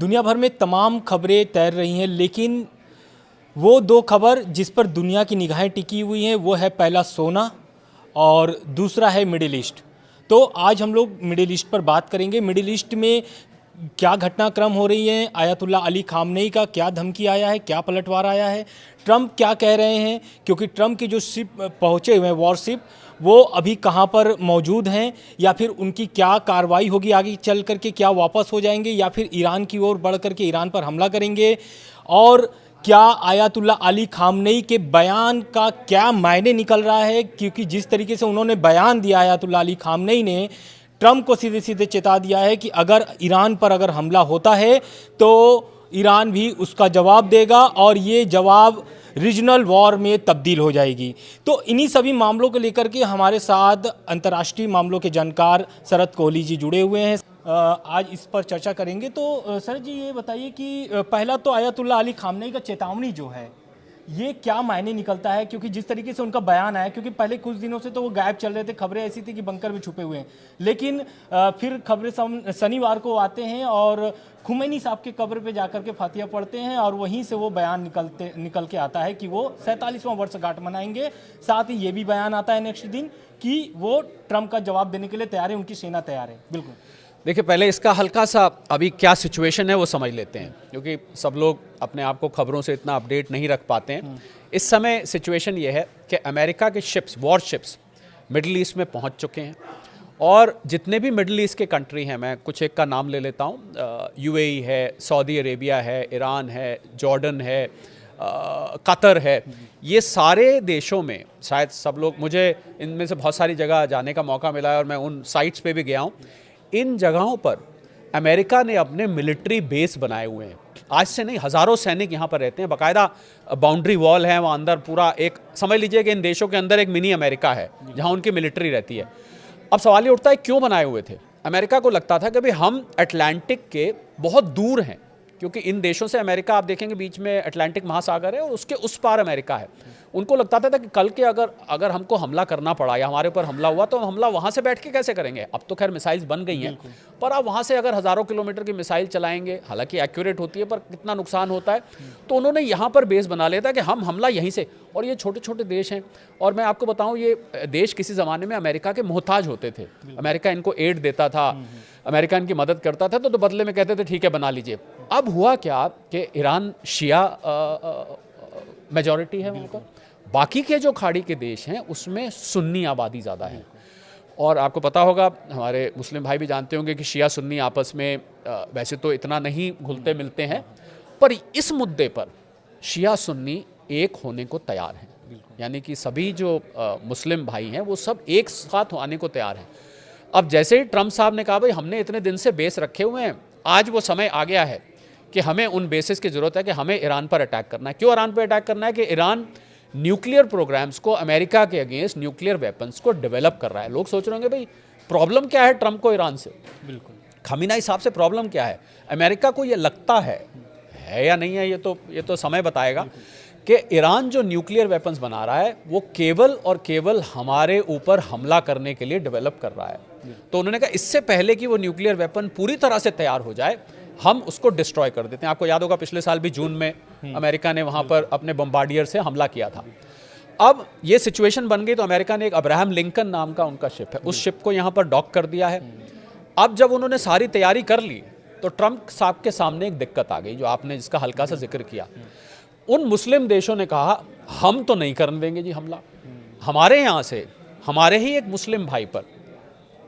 दुनिया भर में तमाम खबरें तैर रही हैं, लेकिन वो दो खबर जिस पर दुनिया की निगाहें टिकी हुई हैं वो है पहला सोना और दूसरा है मिडिल ईस्ट। तो आज हम लोग मिडिल ईस्ट पर बात करेंगे। मिडिल ईस्ट में क्या घटनाक्रम हो रही हैं, आयतुल्ला अली खामनेई का क्या धमकी आया है, क्या पलटवार आया है, ट्रंप क्या कह रहे हैं, क्योंकि ट्रंप की जो शिप पहुंचे हुए हैं वॉरशिप वो अभी कहां पर मौजूद हैं, या फिर उनकी क्या कार्रवाई होगी आगे चल करके, क्या वापस हो जाएंगे या फिर ईरान की ओर बढ़ करके ईरान पर हमला करेंगे, और क्या आयतुल्ला अली खामनेई के बयान का क्या मायने निकल रहा है, क्योंकि जिस तरीके से उन्होंने बयान दिया आयतुल्ला अली खामनेई ने, ट्रंप को सीधे सीधे चेता दिया है कि अगर ईरान पर अगर हमला होता है तो ईरान भी उसका जवाब देगा और ये जवाब रीजनल वॉर में तब्दील हो जाएगी। तो इन्हीं सभी मामलों को लेकर के हमारे साथ अंतर्राष्ट्रीय मामलों के जानकार शरद कोहली जी जुड़े हुए हैं। आज इस पर चर्चा करेंगे। तो सर जी ये बताइए कि पहला तो आयतुल्ला अली खामनेई का चेतावनी जो है ये क्या मायने निकलता है, क्योंकि जिस तरीके से उनका बयान आया, क्योंकि पहले कुछ दिनों से तो वो गायब चल रहे थे, खबरें ऐसी थी कि बंकर में छुपे हुए हैं, लेकिन फिर खबरें शनिवार को आते हैं और खुमैनी साहब के कब्र पे जाकर के फातिया पढ़ते हैं और वहीं से वो बयान निकल के आता है कि वो 47वां वर्षगांठ मनाएंगे। साथ ही ये भी बयान आता है नेक्स्ट दिन कि वो ट्रंप का जवाब देने के लिए तैयार है, उनकी सेना तैयार है। बिल्कुल। देखिए, पहले इसका हल्का सा अभी क्या सिचुएशन है वो समझ लेते हैं, क्योंकि सब लोग अपने आप को खबरों से इतना अपडेट नहीं रख पाते हैं। इस समय सिचुएशन ये है कि अमेरिका के ships, war ships middle east में पहुंच चुके हैं, और जितने भी मिडिल ईस्ट के कंट्री हैं, मैं कुछ एक का नाम ले लेता हूं, यूएई है, सऊदी अरेबिया है, ईरान है, जॉर्डन है, कतर है, ये सारे देशों में शायद सब लोग, मुझे इनमें से बहुत सारी जगह जाने का मौका मिला है और मैं उन साइट्स पे भी गया हूँ। इन जगहों पर अमेरिका ने अपने मिलिट्री बेस बनाए हुए हैं। आज से नहीं, हज़ारों सैनिक यहाँ पर रहते हैं, बाकायदा बाउंड्री वॉल है वहाँ अंदर, पूरा एक समझ लीजिए कि इन देशों के अंदर एक मिनी अमेरिका है जहाँ उनकी मिलिट्री रहती है। अब सवाल ये उठता है क्यों बनाए हुए थे। अमेरिका को लगता था कि भाई हम अटलांटिक के बहुत दूर हैं, क्योंकि इन देशों से अमेरिका, आप देखेंगे बीच में अटलांटिक महासागर है और उसके उस पार अमेरिका है। उनको लगता था कि कल के अगर हमको हमला करना पड़ा या हमारे ऊपर हमला हुआ तो हमला वहाँ से बैठ के कैसे करेंगे। अब तो खैर मिसाइल्स बन गई हैं, पर आप वहाँ से अगर हज़ारों किलोमीटर की मिसाइल चलाएंगे, हालांकि एक्यूरेट होती है पर कितना नुकसान होता है, तो उन्होंने यहाँ पर बेस बना लिया था कि हम हमला यहीं से। और ये छोटे छोटे देश हैं, और मैं आपको बताऊँ ये देश किसी ज़माने में अमेरिका के मोहताज होते थे। अमेरिका इनको एड देता था, अमेरिका इनकी मदद करता था, तो बदले में कहते थे ठीक है बना लीजिए। अब हुआ क्या कि ईरान शिया मेजॉरिटी है वहाँ पर, बाकी के जो खाड़ी के देश हैं उसमें सुन्नी आबादी ज़्यादा है। और आपको पता होगा, हमारे मुस्लिम भाई भी जानते होंगे कि शिया सुन्नी आपस में वैसे तो इतना नहीं घुलते मिलते हैं, पर इस मुद्दे पर शिया सुन्नी एक होने को तैयार हैं। यानी कि सभी जो मुस्लिम भाई हैं वो सब एक साथ आने को तैयार हैं। अब जैसे ही ट्रंप साहब ने कहा भाई हमने इतने दिन से बेस रखे हुए हैं, आज वो समय आ गया है कि हमें उन बेसिस की ज़रूरत है कि हमें ईरान पर अटैक करना है। क्यों ईरान पर अटैक करना है? कि ईरान न्यूक्लियर प्रोग्राम्स को, अमेरिका के अगेंस्ट न्यूक्लियर वेपन्स को डेवलप कर रहा है। लोग सोच रहे होंगे भाई प्रॉब्लम क्या है ट्रंप को ईरान से। बिल्कुल, खामिनेई साहब से प्रॉब्लम क्या है? अमेरिका को ये लगता है या नहीं है, ये तो समय बताएगा कि ईरान जो न्यूक्लियर वेपन्स बना रहा है वो केवल और केवल हमारे ऊपर हमला करने के लिए डेवलप कर रहा है। तो उन्होंने कहा इससे पहले कि वो न्यूक्लियर वेपन पूरी तरह से तैयार हो जाए हम उसको डिस्ट्रॉय कर देते हैं। आपको याद होगा पिछले साल भी जून में अमेरिका ने वहाँ पर अपने बम्बार्डियर से हमला किया था। अब ये सिचुएशन बन गई तो अमेरिका ने एक अब्राहम लिंकन नाम का उनका शिप है, उस शिप को यहाँ पर डॉक कर दिया है। अब जब उन्होंने सारी तैयारी कर ली तो ट्रंप साहब के सामने एक दिक्कत आ गई, जो आपने जिसका हल्का सा जिक्र किया। उन मुस्लिम देशों ने कहा हम तो नहीं करने देंगे जी हमला। हमारे यहाँ से हमारे ही एक मुस्लिम भाई पर,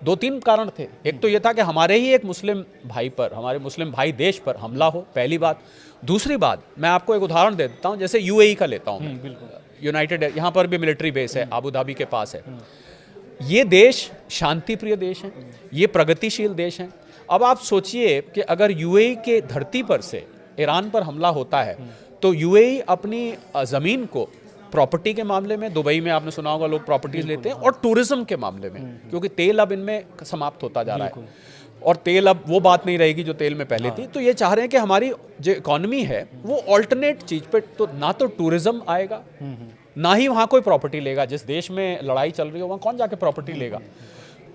दो तीन कारण थे। एक तो ये था कि हमारे ही एक मुस्लिम भाई पर, हमारे मुस्लिम भाई देश पर हमला हो, पहली बात। दूसरी बात, मैं आपको एक उदाहरण दे देता हूँ, जैसे यूएई का लेता हूँ, यूनाइटेड, यहाँ पर भी मिलिट्री बेस है, अबू धाबी के पास है। ये देश शांति प्रिय देश हैं, ये प्रगतिशील देश हैं। अब आप सोचिए कि अगर यूएई के धरती पर से ईरान पर हमला होता है तो यूएई अपनी ज़मीन को प्रॉपर्टी के मामले में, दुबई में आपने सुना होगा लोग प्रॉपर्टीज लेते हैं, और टूरिज्म के मामले में, क्योंकि तेल अब इनमें समाप्त होता जा रहा है और तेल अब वो बात नहीं रहेगी जो तेल में पहले थी। तो ये चाह रहे हैं कि हमारी जो इकोनॉमी है वो ऑल्टरनेट चीज़ पे, तो ना तो टूरिज्म आएगा ना ही वहाँ कोई प्रॉपर्टी लेगा। जिस देश में लड़ाई चल रही हो वहाँ कौन जाके प्रॉपर्टी लेगा।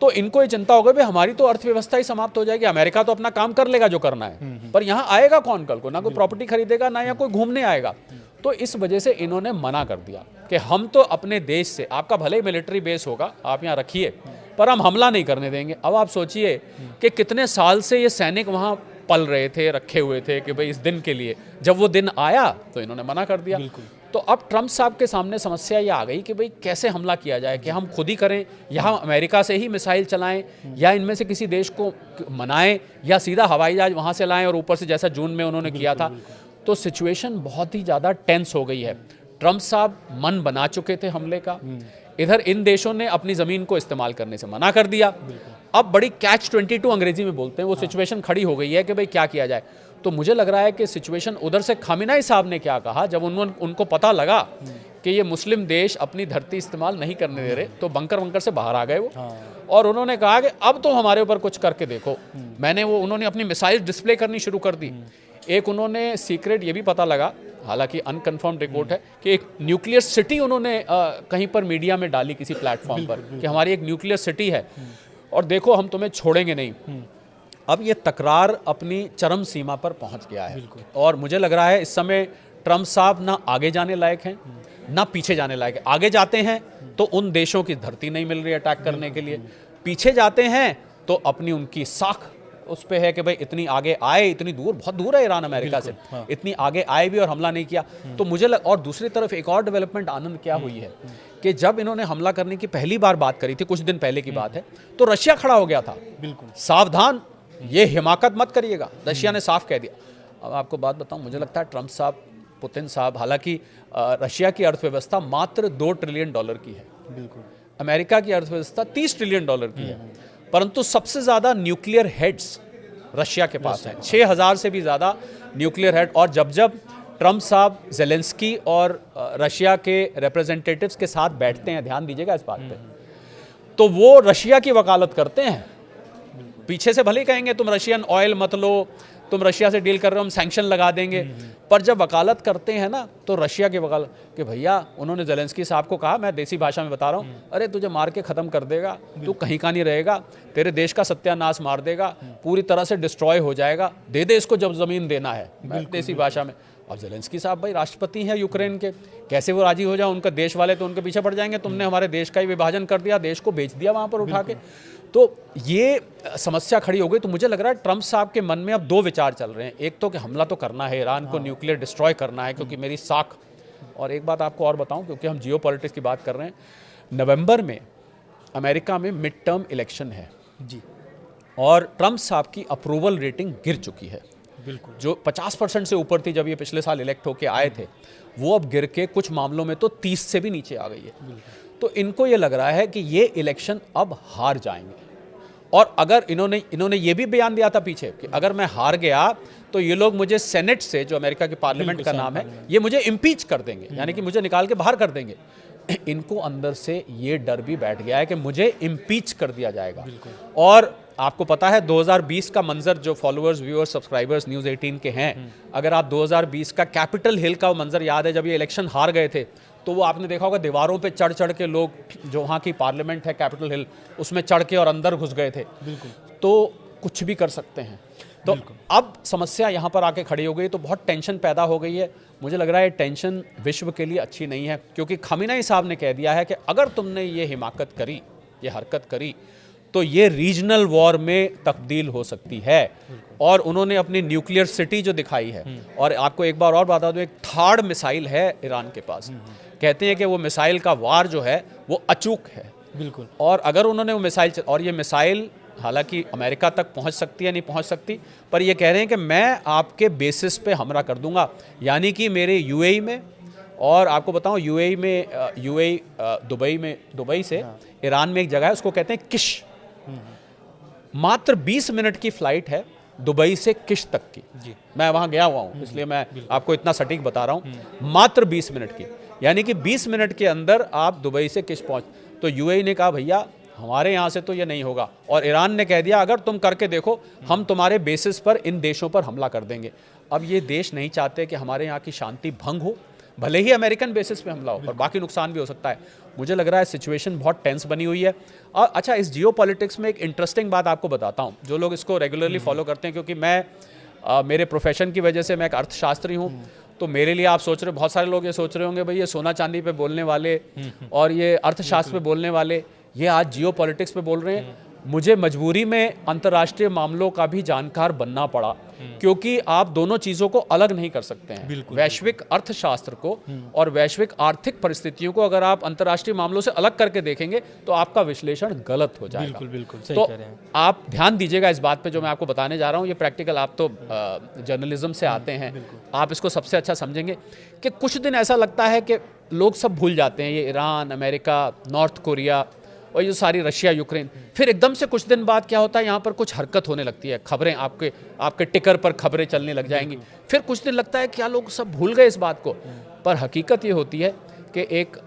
तो इनको ये चिंता हो गई भाई हमारी तो अर्थव्यवस्था ही समाप्त हो जाएगी, अमेरिका तो अपना काम कर लेगा जो करना है, पर यहाँ आएगा कौन कल को? ना कोई प्रॉपर्टी खरीदेगा, ना यहाँ कोई घूमने आएगा। तो इस वजह से इन्होंने मना कर दिया कि हम तो अपने देश से, आपका भले ही मिलिट्री बेस होगा, आप यहाँ रखिए, पर हम हमला नहीं करने देंगे। अब आप सोचिए कि कितने साल से ये सैनिक वहाँ पल रहे थे, रखे हुए थे कि भाई इस दिन के लिए, जब वो दिन आया तो इन्होंने मना कर दिया। तो अब ट्रंप साहब के सामने समस्या ये आ गई कि भाई कैसे हमला किया जाए, कि हम खुद ही करें, या हम अमेरिका से ही मिसाइल चलाएं, या इनमें से किसी देश को मनाएं, या सीधा हवाई जहाज वहाँ से लाएं और ऊपर से जैसा जून में उन्होंने किया था। तो सिचुएशन बहुत ही ज़्यादा टेंस हो गई है। ट्रंप साहब मन बना चुके थे हमले का, इधर इन देशों ने अपनी ज़मीन को इस्तेमाल करने से मना कर दिया। अब बड़ी कैच 22 अंग्रेजी में बोलते हैं, वो सिचुएशन खड़ी हो गई है कि भाई क्या किया जाए। तो मुझे लग रहा है कि सिचुएशन उधर से खामिनाई साहब ने क्या कहा, जब उनको पता लगा कि ये मुस्लिम देश अपनी धरती इस्तेमाल नहीं करने दे रहे, तो बंकर से बाहर आ गए वो, और उन्होंने कहा कि अब तो हमारे ऊपर कुछ करके देखो। उन्होंने अपनी मिसाइल डिस्प्ले करनी शुरू कर दी। एक उन्होंने सीक्रेट ये भी पता लगा, हालांकि अनकन्फर्म्ड रिपोर्ट है, कि एक न्यूक्लियर सिटी उन्होंने कहीं पर मीडिया में डाली किसी प्लेटफॉर्म पर कि हमारी एक न्यूक्लियर सिटी है और देखो हम तुम्हें छोड़ेंगे नहीं। अब ये तकरार अपनी चरम सीमा पर पहुंच गया है, और मुझे लग रहा है इस समय ट्रंप साहब ना आगे जाने लायक हैं ना पीछे जाने लायक है। आगे जाते हैं तो उन देशों की धरती नहीं मिल रही अटैक करने के लिए, पीछे जाते हैं तो अपनी उनकी साख उस पे है कि भाई इतनी आगे आए, इतनी दूर, बहुत दूर है ईरान अमेरिका से, इतनी आगे आए भी और हमला नहीं किया। तो मुझे और दूसरी तरफ एक और डेवलपमेंट आनंद क्या हुई है कि जब इन्होंने हमला करने की पहली बार बात करी थी, कुछ दिन पहले की बात है, तो रशिया खड़ा हो गया था, बिल्कुल सावधान, ये हिमाकत मत करिएगा, रशिया ने साफ कह दिया। अब आपको बात बताऊं, मुझे लगता है ट्रंप साहब, पुतिन साहब, हालांकि रशिया की अर्थव्यवस्था मात्र $2 ट्रिलियन की है, बिल्कुल, अमेरिका की अर्थव्यवस्था $30 ट्रिलियन की है, परंतु सबसे ज्यादा न्यूक्लियर हेड्स रशिया के पास हैं, 6000 से भी ज्यादा न्यूक्लियर हेड। और जब जब ट्रंप साहब ज़ेलेंस्की और रशिया के रिप्रेजेंटेटिव्स के साथ बैठते हैं, ध्यान दीजिएगा इस बात पे, तो वो रशिया की वकालत करते हैं। पीछे से भले कहेंगे तुम रशियन ऑयल मत लो, तुम रशिया से डील कर रहे हो, हम सैंक्शन लगा देंगे, पर जब वकालत करते हैं ना, तो रशिया की वकालत कि भैया, उन्होंने ज़ेलेंस्की साहब को कहा, मैं देसी भाषा में बता रहा हूँ, अरे तुझे मार के ख़त्म कर देगा, तू कहीं का नहीं रहेगा, तेरे देश का सत्यानाश मार देगा, पूरी तरह से डिस्ट्रॉय हो जाएगा, दे दे इसको जब ज़मीन देना है, देसी भाषा में। अब ज़ेलेंस्की साहब भाई राष्ट्रपति हैं यूक्रेन के, कैसे वो राजी हो जाए? उनका देश वाले तो उनके पीछे पड़ जाएंगे, तुमने हमारे देश का ही विभाजन कर दिया, देश को बेच दिया वहाँ पर उठा के। तो ये समस्या खड़ी हो गई। तो मुझे लग रहा है ट्रंप साहब के मन में अब दो विचार चल रहे हैं, एक तो कि हमला तो करना है, ईरान को न्यूक्लियर डिस्ट्रॉय करना है क्योंकि मेरी साख। और एक बात आपको और बताऊं, क्योंकि हम जियो पॉलिटिक्स की बात कर रहे हैं, नवंबर में अमेरिका में मिड टर्म इलेक्शन है जी, और ट्रंप साहब की अप्रूवल रेटिंग गिर चुकी है, बिल्कुल, जो 50% से ऊपर थी जब ये पिछले साल इलेक्ट होके आए थे, वो अब गिर के कुछ मामलों में तो 30 से भी नीचे आ गई है। तो इनको ये लग रहा है कि ये इलेक्शन अब हार जाएंगे, और अगर इन्होंने ये भी बयान दिया था पीछे कि अगर मैं हार गया तो ये लोग मुझे सेनेट से, जो अमेरिका के पार्लियामेंट का नाम है, ये मुझे इम्पीच कर देंगे, यानी कि मुझे निकाल के बाहर कर देंगे। इनको अंदर से ये डर भी बैठ गया है कि मुझे इम्पीच कर दिया जाएगा। और आपको पता है 2020 का मंजर, जो फॉलोअर्स, व्यूअर्स, सब्सक्राइबर्स न्यूज़ 18 के हैं, अगर आप 2020 का कैपिटल हिल का मंजर याद है, जब ये इलेक्शन हार गए थे, तो वो आपने देखा होगा दीवारों पे चढ़ चढ़ के लोग, जो वहाँ की पार्लियामेंट है कैपिटल हिल, उसमें चढ़ के और अंदर घुस गए थे। तो कुछ भी कर सकते हैं। तो अब समस्या यहाँ पर आके खड़ी हो गई, तो बहुत टेंशन पैदा हो गई है। मुझे लग रहा है टेंशन विश्व के लिए अच्छी नहीं है, क्योंकि खामिनेई साहब ने कह दिया है कि अगर तुमने ये हिमाकत करी, ये हरकत करी, तो ये रीजनल वॉर में तब्दील हो सकती है। और उन्होंने अपनी न्यूक्लियर सिटी जो दिखाई है, और आपको एक बार और बता दूं, एक थर्ड मिसाइल है ईरान के पास, कहते हैं कि वो मिसाइल का वार जो है वो अचूक है, बिल्कुल। और अगर उन्होंने वो मिसाइल, और ये मिसाइल हालांकि अमेरिका तक पहुंच सकती है, नहीं पहुंच सकती, पर ये कह रहे हैं कि मैं आपके बेसिस पे हमला कर दूंगा, यानी कि मेरे यूएई में, और आपको बताऊं यूएई में, दुबई से ईरान में एक जगह है, उसको कहते हैं किश, मात्र 20 मिनट की फ्लाइट है दुबई से किश तक की जी। मैं वहां गया हुआ हूं, इसलिए मैं आपको इतना सटीक बता रहा हूं, मात्र 20 मिनट की, यानी कि 20 मिनट के अंदर आप दुबई से किश पहुंच। तो यूएई ने कहा भैया हमारे यहाँ से तो ये नहीं होगा, और ईरान ने कह दिया अगर तुम करके देखो, हम तुम्हारे बेसिस पर इन देशों पर हमला कर देंगे। अब ये देश नहीं चाहते कि हमारे यहाँ की शांति भंग हो, भले ही अमेरिकन बेसिस पे हमला हो, पर बाकी नुकसान भी हो सकता है। मुझे लग रहा है सिचुएशन बहुत टेंस बनी हुई है। और अच्छा, इस जियो पॉलिटिक्स में एक इंटरेस्टिंग बात आपको बताता हूँ, जो लोग इसको रेगुलरली फॉलो करते हैं, क्योंकि मैं मेरे प्रोफेशन की वजह से मैं एक अर्थशास्त्री हूँ, तो मेरे लिए आप सोच रहे, बहुत सारे लोग ये सोच रहे होंगे भाई ये सोना चांदी पे बोलने वाले और ये अर्थशास्त्र पे बोलने वाले ये आज जियो पॉलिटिक्स पे बोल रहे हैं। मुझे मजबूरी में अंतर्राष्ट्रीय मामलों का भी जानकार बनना पड़ा, क्योंकि आप दोनों चीज़ों को अलग नहीं कर सकते हैं। वैश्विक अर्थशास्त्र को और वैश्विक आर्थिक परिस्थितियों को अगर आप अंतर्राष्ट्रीय मामलों से अलग करके देखेंगे तो आपका विश्लेषण गलत हो जाएगा। बिल्कुल बिल्कुल सही तो कह रहे हैं। आप ध्यान दीजिएगा इस बात पे जो मैं आपको बताने जा रहा हूँ। ये प्रैक्टिकल, आप तो जर्नलिज्म से आते हैं, आप इसको सबसे अच्छा समझेंगे कि कुछ दिन ऐसा लगता है कि लोग सब भूल जाते हैं, ये ईरान, अमेरिका, नॉर्थ कोरिया और ये सारी रशिया, यूक्रेन। फिर एकदम से कुछ दिन बाद क्या होता है, यहाँ पर कुछ हरकत होने लगती है, खबरें आपके टिकर पर खबरें चलने लग जाएंगी। फिर कुछ दिन लगता है क्या लोग सब भूल गए इस बात को, पर हकीकत ये होती है कि एक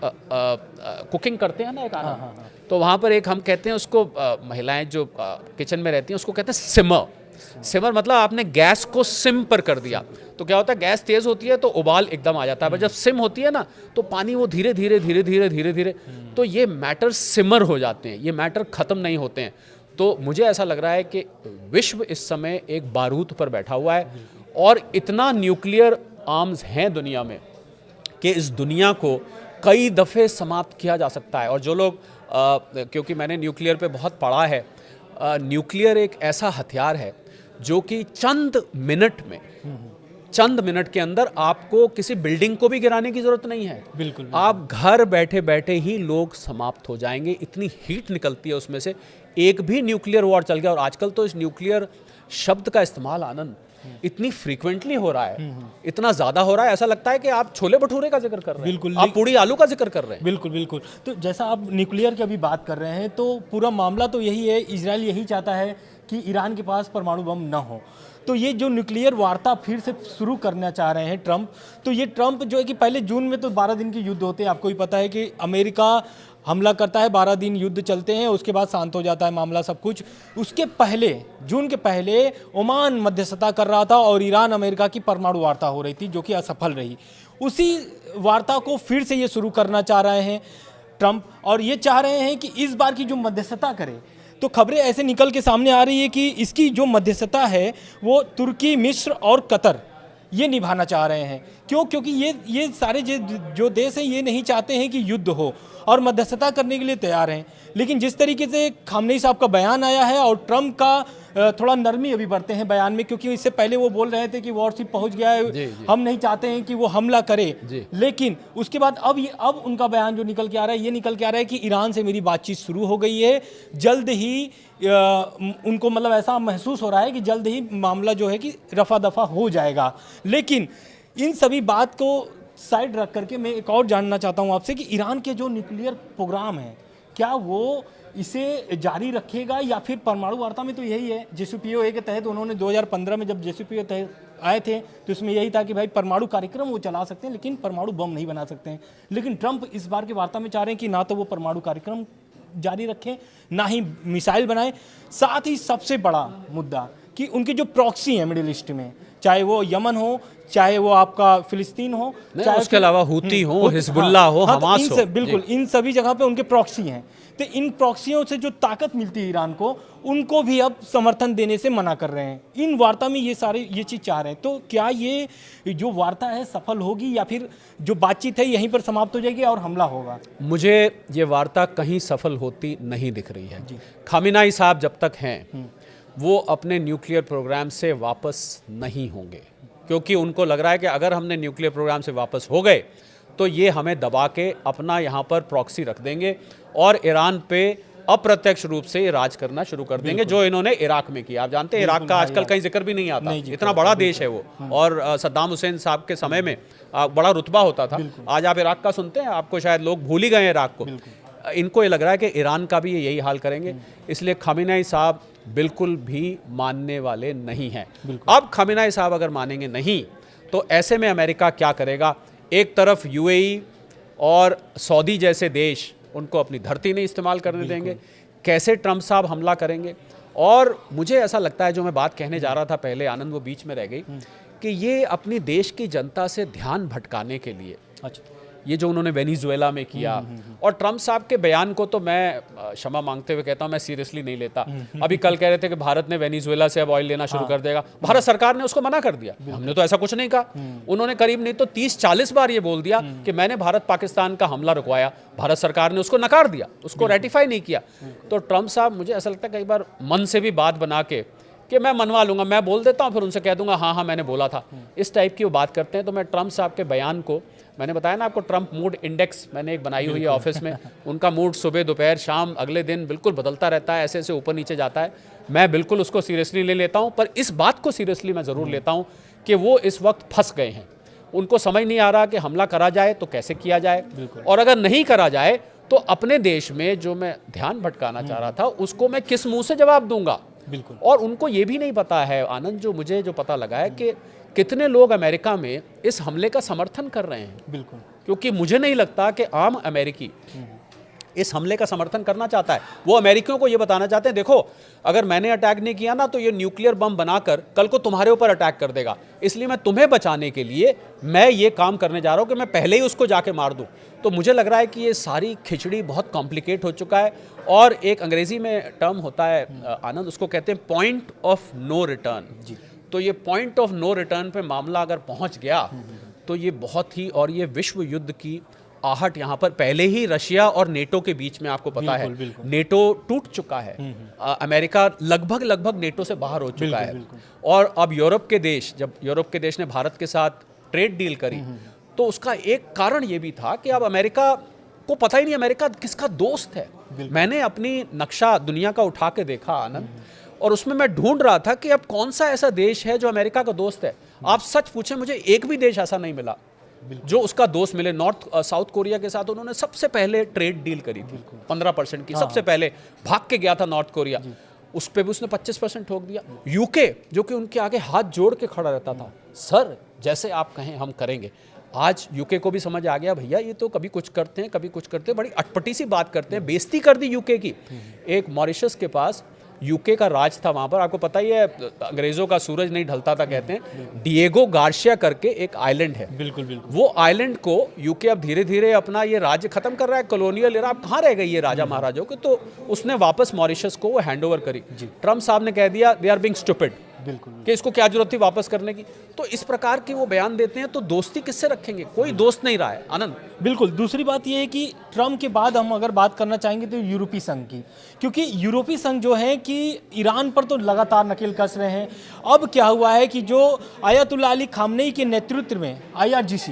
कुकिंग करते हैं ना एक खाना, तो वहाँ पर एक हम कहते हैं उसको, महिलाएं जो किचन में रहती हैं उसको कहते हैं सिमर। सिमर मतलब आपने गैस को सिम पर कर दिया, तो क्या होता है, गैस तेज होती है तो उबाल एकदम आ जाता है, पर जब सिम होती है ना तो पानी वो धीरे धीरे धीरे धीरे धीरे धीरे, तो ये मैटर सिमर हो जाते हैं, ये मैटर खत्म नहीं होते हैं। तो मुझे ऐसा लग रहा है कि विश्व इस समय एक बारूद पर बैठा हुआ है और इतना न्यूक्लियर आर्म्स हैं दुनिया में कि इस दुनिया को कई दफ़े समाप्त किया जा सकता है। और जो लोग क्योंकि मैंने न्यूक्लियर पे बहुत पढ़ा है, न्यूक्लियर एक ऐसा हथियार है जो कि चंद मिनट के अंदर आपको किसी बिल्डिंग को भी गिराने की जरूरत नहीं है। बिल्कुल। आप घर बैठे बैठे ही लोग समाप्त हो जाएंगे, इतनी हीट निकलती है उसमें से। एक भी न्यूक्लियर वॉर चल गया, और आजकल तो इस न्यूक्लियर शब्द का इस्तेमाल आनंद इतनी फ्रीक्वेंटली हो रहा है, इतना ज्यादा हो रहा है, ऐसा लगता है कि आप छोले भटूरे का जिक्र कर रहे हैं, बिल्कुल, आप पूड़ी आलू का जिक्र कर रहे हैं। बिल्कुल बिल्कुल। तो जैसा आप न्यूक्लियर की अभी बात कर रहे हैं, तो पूरा मामला तो यही है, इजराइल यही चाहता है कि ईरान के पास परमाणु बम न हो। तो ये जो न्यूक्लियर वार्ता फिर से शुरू करना चाह रहे हैं ट्रंप, तो ये ट्रंप जो है कि पहले जून में तो 12 दिन के युद्ध होते हैं, आपको ही पता है कि अमेरिका हमला करता है, 12 दिन युद्ध चलते हैं, उसके बाद शांत हो जाता है मामला सब कुछ। उसके पहले, जून के पहले ओमान मध्यस्थता कर रहा था और ईरान अमेरिका की परमाणु वार्ता हो रही थी, जो कि असफल रही। उसी वार्ता को फिर से ये शुरू करना चाह रहे हैं ट्रंप, और ये चाह रहे हैं कि इस बार की जो मध्यस्थता करे, तो खबरें ऐसे निकल के सामने आ रही है कि इसकी जो मध्यस्थता है वो तुर्की, मिस्र और कतर ये निभाना चाह रहे हैं। क्यों? क्योंकि ये सारे जो देश हैं ये नहीं चाहते हैं कि युद्ध हो और मध्यस्थता करने के लिए तैयार हैं। लेकिन जिस तरीके से खामनेई साहब का बयान आया है और ट्रंप का थोड़ा नरमी अभी बढ़ते हैं बयान में, क्योंकि इससे पहले वो बोल रहे थे कि वॉरशिप पहुंच गया है, हम नहीं चाहते हैं कि वो हमला करे। लेकिन उसके बाद अब उनका बयान जो निकल के आ रहा है, ये निकल के आ रहा है कि ईरान से मेरी बातचीत शुरू हो गई है, जल्द ही उनको मतलब ऐसा महसूस हो रहा है कि जल्द ही मामला जो है कि रफा दफा हो जाएगा। लेकिन इन सभी बात को साइड रख करके मैं एक और जानना चाहता हूं आपसे कि ईरान के जो न्यूक्लियर प्रोग्राम है, क्या वो इसे जारी रखेगा या फिर परमाणु वार्ता में तो यही है, JCPOA के तहत उन्होंने 2015 में जब JCPOA तहत आए थे तो इसमें यही था कि भाई परमाणु कार्यक्रम वो चला सकते हैं लेकिन परमाणु बम नहीं बना सकते हैं। लेकिन ट्रंप इस बार की वार्ता में चाह रहे हैं कि ना तो वो परमाणु कार्यक्रम जारी रखें, ना ही मिसाइल बनाएं। साथ ही सबसे बड़ा मुद्दा कि उनकी जो प्रॉक्सी है मिडिल ईस्ट में, चाहे वो यमन हो, चाहे वो आपका फिलिस्तीन हो, चाहे उसके अलावा हुती हो, हिजबुल्लाह हो, हमास हो, बिल्कुल इन सभी जगह पे उनके प्रॉक्सी हैं। तो इन प्रॉक्सियों से जो ताकत मिलती है ईरान को, उनको भी अब समर्थन देने से मना कर रहे हैं। इन वार्ता में ये चीज़ चाह रहे हैं। तो क्या ये जो वार्ता है सफल होगी या फिर जो बातचीत है यहीं पर समाप्त हो जाएगी और हमला होगा? मुझे ये वार्ता कहीं सफल होती नहीं दिख रही है। खामिनाई साहब जब तक हैं वो अपने न्यूक्लियर प्रोग्राम से वापस नहीं होंगे, क्योंकि उनको लग रहा है कि अगर हमने न्यूक्लियर प्रोग्राम से वापस हो गए तो ये हमें दबा के अपना यहाँ पर प्रॉक्सी रख देंगे और ईरान पे अप्रत्यक्ष रूप से राज करना शुरू कर देंगे, जो इन्होंने इराक में किया। आप जानते हैं इराक का आजकल कहीं जिक्र भी नहीं आता, इतना बड़ा देश है वो, और सद्दाम हुसैन साहब के समय में बड़ा रुतबा होता था। आज आप इराक का सुनते हैं, आपको शायद लोग भूल ही गए इराक को। इनको ये लग रहा है कि ईरान का भी यही हाल करेंगे, इसलिए खामिनाई साहब बिल्कुल भी मानने वाले नहीं हैं। अब खामिनाई साहब अगर मानेंगे नहीं तो ऐसे में अमेरिका क्या करेगा? एक तरफ UAE और सऊदी जैसे देश उनको अपनी धरती नहीं इस्तेमाल करने देंगे, कैसे ट्रंप साहब हमला करेंगे। और मुझे ऐसा लगता है, जो मैं बात कहने जा रहा था पहले, आनंद वो बीच में रह गई, कि ये अपनी देश की जनता से ध्यान भटकाने के लिए अच्छा। ये जो उन्होंने वेनेजुएला में किया, और ट्रम्प साहब के बयान को तो मैं क्षमा मांगते हुए कहता हूं, मैं सीरियसली नहीं लेता। अभी कल कह रहे थे कि भारत ने वेनेजुएला से अब ऑयल लेना शुरू कर देगा, भारत सरकार ने उसको मना कर दिया। हमने तो ऐसा कुछ नहीं कहा। उन्होंने करीब नहीं तो 30-40 बार ये बोल दिया कि मैंने भारत पाकिस्तान का हमला रुकवाया, भारत सरकार ने उसको नकार दिया, उसको रेटिफाई नहीं किया। तो ट्रम्प साहब, मुझे ऐसा लगता है कई बार मन से भी बात बना के कि मैं मनवा लूंगा, मैं बोल देता हूं, फिर उनसे कह दूंगा हाँ हाँ मैंने बोला था, इस टाइप की वो बात करते हैं। तो मैं ट्रम्प साहब के बयान को, मैंने बताया ना आपको, ट्रम्प मूड इंडेक्स मैंने एक बनाई हुई है ऑफिस में। उनका मूड सुबह दोपहर शाम अगले दिन बिल्कुल बदलता रहता है, ऐसे ऐसे ऊपर नीचे जाता है। मैं बिल्कुल उसको सीरियसली ले लेता हूं, पर इस बात को सीरियसली मैं ज़रूर लेता हूं कि वो इस वक्त फंस गए हैं। उनको समझ नहीं आ रहा कि हमला करा जाए तो कैसे किया जाए, और अगर नहीं करा जाए तो अपने देश में जो मैं ध्यान भटकाना चाह रहा था उसको मैं किस मुंह से जवाब दूंगा। बिल्कुल। और उनको ये भी नहीं पता है आनंद, जो मुझे जो पता लगा है कि कितने लोग अमेरिका में इस हमले का समर्थन कर रहे हैं। बिल्कुल। क्योंकि मुझे नहीं लगता कि आम अमेरिकी इस हमले का समर्थन करना चाहता है। वो अमेरिकियों को ये बताना चाहते हैं, देखो अगर मैंने अटैक नहीं किया ना तो ये न्यूक्लियर बम बनाकर कल को तुम्हारे ऊपर अटैक कर देगा, इसलिए मैं तुम्हें बचाने के लिए मैं ये काम करने जा रहा हूँ कि मैं पहले ही उसको जाके मार दूँ। तो मुझे लग रहा है कि ये सारी खिचड़ी बहुत कॉम्प्लिकेट हो चुका है। और एक अंग्रेजी में टर्म होता है आनंद, उसको कहते हैं पॉइंट ऑफ नो रिटर्न। तो ये पॉइंट ऑफ नो रिटर्न पे मामला अगर पहुंच गया तो ये बहुत ही, और ये विश्व युद्ध की आहट यहाँ पर पहले ही रशिया और नेटो के बीच में, आपको पता है नेटो टूट चुका है, अमेरिका लगभग नेटो से बाहर हो चुका है। और अब यूरोप के देश, जब यूरोप के देश ने भारत के साथ ट्रेड डील करी तो उसका एक कारण ये भी था कि अब अमेरिका को पता ही नहीं अमेरिका किसका दोस्त है। मैंने अपनी नक्शा दुनिया का उठा के देखा आनंद, और उसमें मैं ढूंढ रहा था कि अब कौन सा ऐसा देश है जो अमेरिका का दोस्त है। आप सच पूछें, मुझे एक भी देश ऐसा नहीं मिला जो उसका दोस्त मिले। साउथ कोरिया के साथ उन्होंने सबसे पहले ट्रेड डील करी थी 15% की, सबसे पहले भाग के गया था नॉर्थ कोरिया, उस पर भी उसने 25% ठोक दिया। यूके जो कि उनके आगे हाथ जोड़ के खड़ा रहता था, सर जैसे आप कहें हम करेंगे। आज यूके को भी समझ आ गया, भैया ये तो कभी कुछ करते हैं कभी कुछ करते हैं, बड़ी अटपटी सी बात करते हैं, बेइज्जती कर दी यूके की। एक मॉरिशस के पास यूके का राज था, वहाँ पर आपको पता ही है अंग्रेज़ों का सूरज नहीं ढलता था, कहते हैं। डिएगो गार्सिया करके एक आइलैंड है, बिल्कुल बिल्कुल, वो आइलैंड को यूके अब धीरे धीरे अपना ये राज्य खत्म कर रहा है, कॉलोनियल एरा। अब कहाँ रह गई ये राजा महाराजों के, तो उसने वापस मॉरिशस को वो हैंड ओवर करी। ट्रम्प साहब ने कह दिया दे आर बीइंग स्टूपिड, बिल्कुल, कि इसको क्या जरूरत थी वापस करने की। तो इस प्रकार के वो बयान देते हैं, तो दोस्ती किससे रखेंगे, कोई दोस्त नहीं रहा है आनंद। बिल्कुल। दूसरी बात ये है कि ट्रम्प के बाद हम अगर बात करना चाहेंगे तो यूरोपीय संघ की, क्योंकि यूरोपीय संघ जो है कि ईरान पर तो लगातार नकेल कस रहे हैं। अब क्या हुआ है कि जो आयतुल्लाह अली खामनेई के नेतृत्व में IRGC,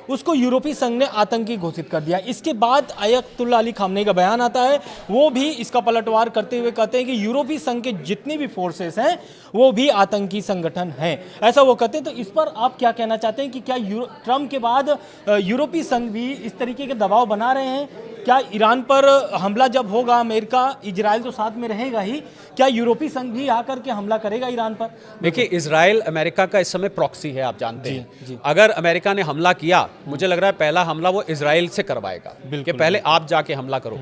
उसको यूरोपीय संघ ने आतंकी घोषित कर दिया। इसके बाद आयतुल्लाह अली खामनेई का बयान आता है, वो भी इसका पलटवार करते हुए कहते हैं कि यूरोपीय संघ के जितने भी फोर्सेस हैं वो भी आतंकी संगठन हैं, ऐसा वो कहते हैं। तो इस पर आप क्या कहना चाहते हैं कि क्या ट्रम्प के बाद यूरोपीय संघ भी इस तरीके के दबाव बना रहे हैं? क्या ईरान पर हमला जब होगा, अमेरिका इजराइल तो साथ में रहेगा ही, क्या यूरोपीय संघ भी आकर के हमला करेगा ईरान पर? देखिए, इजराइल अमेरिका का इस समय प्रॉक्सी है, आप जानते हैं। अगर अमेरिका ने हमला किया, मुझे लग रहा है पहला हमला वो इजराइल से करवाएगा कि पहले आप जाके हमला करो।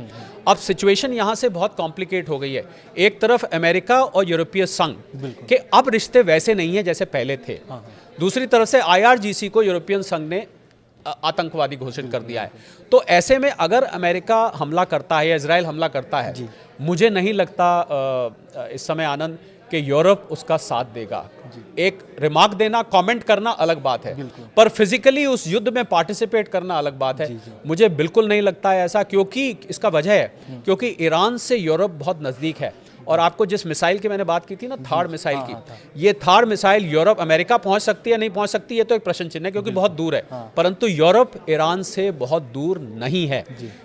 अब सिचुएशन यहाँ से बहुत कॉम्प्लिकेट हो गई है। एक तरफ अमेरिका और यूरोपीय संघ के अब रिश्ते वैसे नहीं है जैसे पहले थे, दूसरी तरफ से IRGC को यूरोपियन संघ ने आतंकवादी घोषित कर दिया है। तो ऐसे में अगर अमेरिका हमला करता है या इजराइल हमला करता है, मुझे नहीं लगता इस समय आनंद कि यूरोप उसका साथ देगा। एक रिमार्क देना, कमेंट करना अलग बात है, पर फिजिकली उस युद्ध में पार्टिसिपेट करना अलग बात है। मुझे बिल्कुल नहीं लगता है ऐसा, क्योंकि इसका वजह है क्योंकि ईरान से यूरोप बहुत नज़दीक है। और आपको जिस मिसाइल की मैंने बात की थी ना, थार्ड मिसाइल की, ये थार्ड मिसाइल यूरोप, अमेरिका पहुंच सकती है नहीं पहुंच सकती, ये तो एक प्रश्न चिन्ह है क्योंकि बहुत दूर है, परंतु यूरोप ईरान से बहुत दूर नहीं है,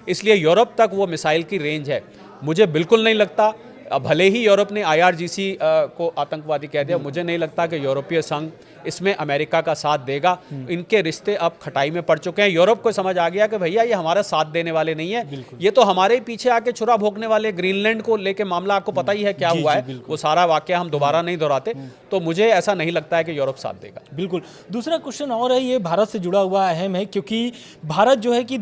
इसलिए यूरोप तक वो मिसाइल की रेंज है। मुझे बिल्कुल नहीं लगता, भले ही यूरोप ने IRGC को आतंकवादी कह दिया, मुझे नहीं लगता कि यूरोपीय संघ इसमें अमेरिका का साथ देगा। इनके रिश्ते अब खटाई में पड़ चुके हैं। यूरोप को समझ आ गया कि भैया ये हमारा साथ देने वाले नहीं है, ये तो हमारे पीछे आके छुरा भोंकने वाले। ग्रीनलैंड को लेके मामला आपको पता ही है क्या हुआ है, वो सारा वाकया हम दोबारा नहीं दोहराते। तो मुझे ऐसा नहीं लगता है कि यूरोप साथ देगा। बिल्कुल। दूसरा क्वेश्चन और है, ये भारत से जुड़ा हुआ अहम है, क्योंकि भारत जो है कि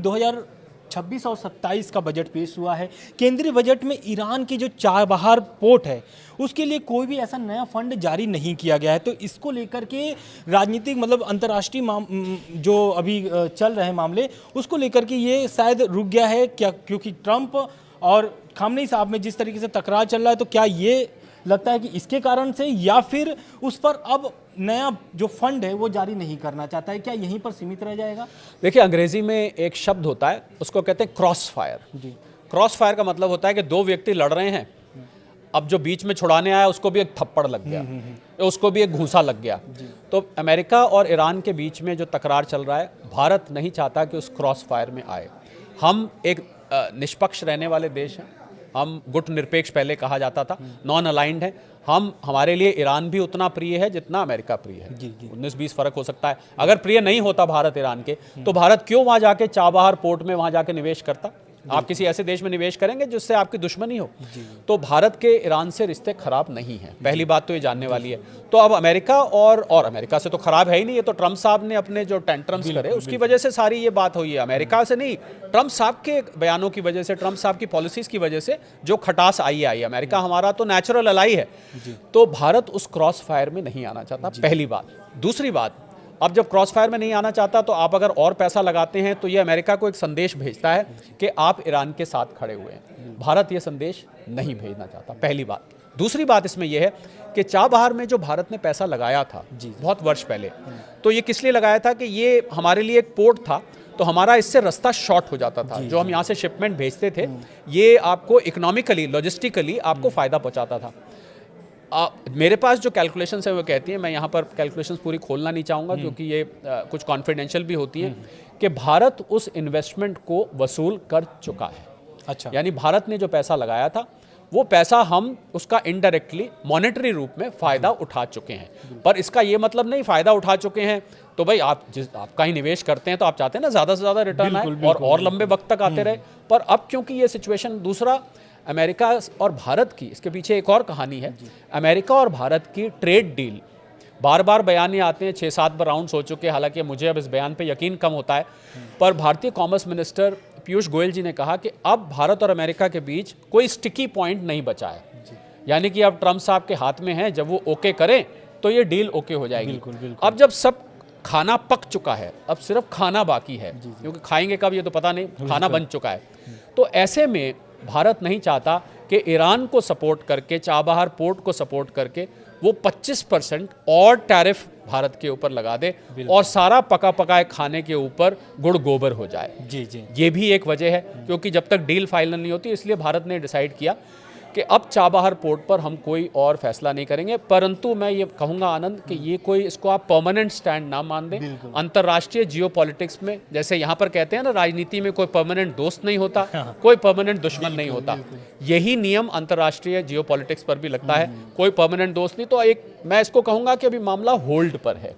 26 और 27 का बजट पेश हुआ है। केंद्रीय बजट में ईरान की जो चाबहार पोर्ट है उसके लिए कोई भी ऐसा नया फंड जारी नहीं किया गया है। तो इसको लेकर के राजनीतिक मतलब अंतर्राष्ट्रीय जो अभी चल रहे हैं मामले, उसको लेकर के ये शायद रुक गया है क्या, क्योंकि ट्रंप और खामनेई साहब में जिस तरीके से तकरार चल रहा है, तो क्या ये लगता है कि इसके कारण से, या फिर उस पर अब नया जो फंड है वो जारी नहीं करना चाहता है, क्या यहीं पर सीमित रह जाएगा? देखिए, अंग्रेजी में एक शब्द होता है, उसको कहते हैं क्रॉस फायर। जी। क्रॉस फायर का मतलब होता है कि दो व्यक्ति लड़ रहे हैं, अब जो बीच में छुड़ाने आया उसको भी एक थप्पड़ लग गया, उसको भी एक घूंसा लग गया। तो अमेरिका और ईरान के बीच में जो तकरार चल रहा है, भारत नहीं चाहता कि उस क्रॉस फायर में आए। हम एक निष्पक्ष रहने वाले देश हैं, हम गुट निरपेक्ष पहले कहा जाता था, नॉन अलाइंड है। हमारे लिए ईरान भी उतना प्रिय है जितना अमेरिका प्रिय है। 19-20 फर्क हो सकता है। अगर प्रिय नहीं होता भारत ईरान के, तो भारत क्यों वहां जाके चाबहार पोर्ट में वहां जाके निवेश करता? आप किसी ऐसे देश में निवेश करेंगे जिससे आपकी दुश्मनी हो। तो भारत के ईरान से रिश्ते खराब नहीं हैं, पहली बात तो ये जानने वाली है। तो अब अमेरिका और अमेरिका से तो खराब है ही नहीं, ये तो ट्रंप साहब ने अपने जो टेंट्रम्स करे उसकी वजह से सारी ये बात हुई है। अमेरिका से नहीं, ट्रंप साहब के बयानों की वजह से, ट्रंप साहब की पॉलिसीज की वजह से जो खटास आई है। अमेरिका हमारा तो नेचुरल अलाई है। तो भारत उस क्रॉस फायर में नहीं आना चाहता, पहली बात। दूसरी बात, अब जब क्रॉस फायर में नहीं आना चाहता, तो आप अगर और पैसा लगाते हैं तो ये अमेरिका को एक संदेश भेजता है कि आप ईरान के साथ खड़े हुए हैं। भारत ये संदेश नहीं भेजना चाहता, पहली बात। दूसरी बात इसमें यह है कि चाबहार में जो भारत ने पैसा लगाया था बहुत वर्ष पहले, तो ये किस लिए लगाया था कि ये हमारे लिए एक पोर्ट था, तो हमारा इससे रास्ता शॉर्ट हो जाता था। जो हम यहाँ से शिपमेंट भेजते थे, ये आपको इकोनॉमिकली, लॉजिस्टिकली आपको फ़ायदा पहुँचाता था। मेरे पास जो कैलकुलेशंस है वो कहती है, मैं यहाँ पर कैलकुलेशंस पूरी खोलना नहीं चाहूँगा क्योंकि ये कुछ कॉन्फिडेंशियल भी होती है, कि भारत उस इन्वेस्टमेंट को वसूल कर चुका है। अच्छा, यानी भारत ने जो पैसा लगाया था वो पैसा हम उसका इनडायरेक्टली मॉनेटरी रूप में फ़ायदा उठा चुके हैं। पर इसका ये मतलब नहीं फ़ायदा उठा चुके हैं तो भाई आप आपका ही निवेश करते हैं तो आप चाहते हैं ना ज़्यादा से ज़्यादा रिटर्न आए और लंबे वक्त तक आते रहे। पर अब क्योंकि ये सिचुएशन, दूसरा अमेरिका और भारत की, इसके पीछे एक और कहानी है। अमेरिका और भारत की ट्रेड डील, बार बार बयान आते हैं, 6-7 बार राउंड्स हो चुके हैं। हालांकि मुझे अब इस बयान पे यकीन कम होता है, पर भारतीय कॉमर्स मिनिस्टर पीयूष गोयल जी ने कहा कि अब भारत और अमेरिका के बीच कोई स्टिकी पॉइंट नहीं बचा है। यानी कि अब ट्रंप साहब के हाथ में है, जब वो ओके करें तो ये डील ओके हो जाएगी। बिल्कुल। अब जब सब खाना पक चुका है, अब सिर्फ खाना बाकी है, क्योंकि खाएंगे कब ये तो पता नहीं, खाना बन चुका है। तो ऐसे में भारत नहीं चाहता कि ईरान को सपोर्ट करके, चाबहार पोर्ट को सपोर्ट करके वो 25% और टैरिफ भारत के ऊपर लगा दे और सारा पका पकाए खाने के ऊपर गुड़ गोबर हो जाए। जी। ये भी एक वजह है, क्योंकि जब तक डील फाइनल नहीं होती, इसलिए भारत ने डिसाइड किया कि अब चाबहार पोर्ट पर हम कोई और फैसला नहीं करेंगे। परंतु मैं ये कहूँगा आनंद कि ये कोई, इसको आप परमानेंट स्टैंड ना मान दें। अंतर्राष्ट्रीय जियोपॉलिटिक्स में, जैसे यहाँ पर कहते हैं ना, राजनीति में कोई परमानेंट दोस्त नहीं होता, कोई परमानेंट दुश्मन नहीं होता। यही नियम अंतर्राष्ट्रीय जियोपॉलिटिक्स पर भी लगता है, कोई परमानेंट दोस्त नहीं। तो एक मैं इसको कहूँगा कि अभी मामला होल्ड पर है।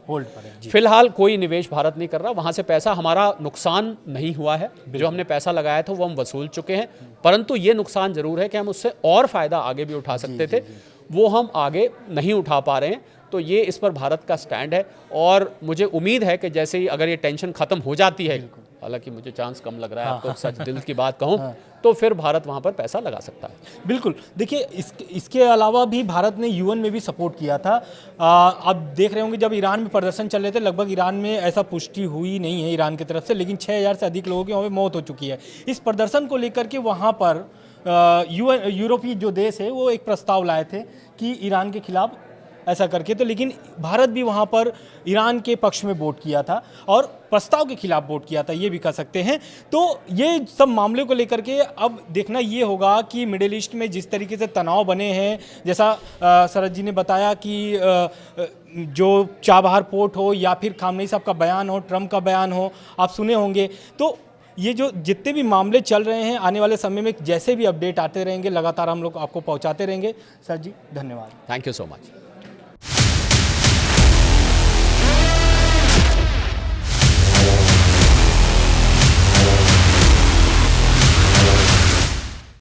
फिलहाल कोई निवेश भारत नहीं कर रहा, वहाँ से पैसा, हमारा नुकसान नहीं हुआ है। जो हमने पैसा लगाया था वो हम वसूल चुके हैं, परंतु ये नुकसान जरूर है कि हम उससे और फायदा आगे भी उठा सकते थे, वो हम आगे नहीं उठा पा रहे हैं। तो ये इस पर भारत का स्टैंड है और मुझे उम्मीद है कि जैसे ही अगर ये टेंशन खत्म हो जाती है, हालांकि मुझे चांस कम लग रहा है, आपको सच दिल की बात कहूं, तो फिर भारत वहां पर पैसा लगा सकता है। बिल्कुल। देखिए, इसके अलावा भी भारत ने यूएन में भी सपोर्ट किया था। आप देख रहे होंगे जब ईरान में प्रदर्शन चल रहे थे, लगभग ईरान में ऐसा पुष्टि हुई नहीं है ईरान की तरफ से, लेकिन 6000 से अधिक लोगों की वहाँ पर मौत हो चुकी है। इस प्रदर्शन को लेकर के वहाँ पर यूरोपीय जो देश है वो एक प्रस्ताव लाए थे कि ईरान के खिलाफ ऐसा करके, तो लेकिन भारत भी वहाँ पर ईरान के पक्ष में वोट किया था और प्रस्ताव के खिलाफ वोट किया था, ये भी कह सकते हैं। तो ये सब मामले को लेकर के अब देखना ये होगा कि मिडिल ईस्ट में जिस तरीके से तनाव बने हैं, जैसा शरद जी ने बताया कि जो चाबहार पोर्ट हो या फिर खामनेई साहब का बयान हो, ट्रंप का बयान हो, आप सुने होंगे। तो ये जो जितने भी मामले चल रहे हैं, आने वाले समय में जैसे भी अपडेट आते रहेंगे, लगातार हम लोग आपको पहुंचाते रहेंगे। सर जी, धन्यवाद। Thank you so much.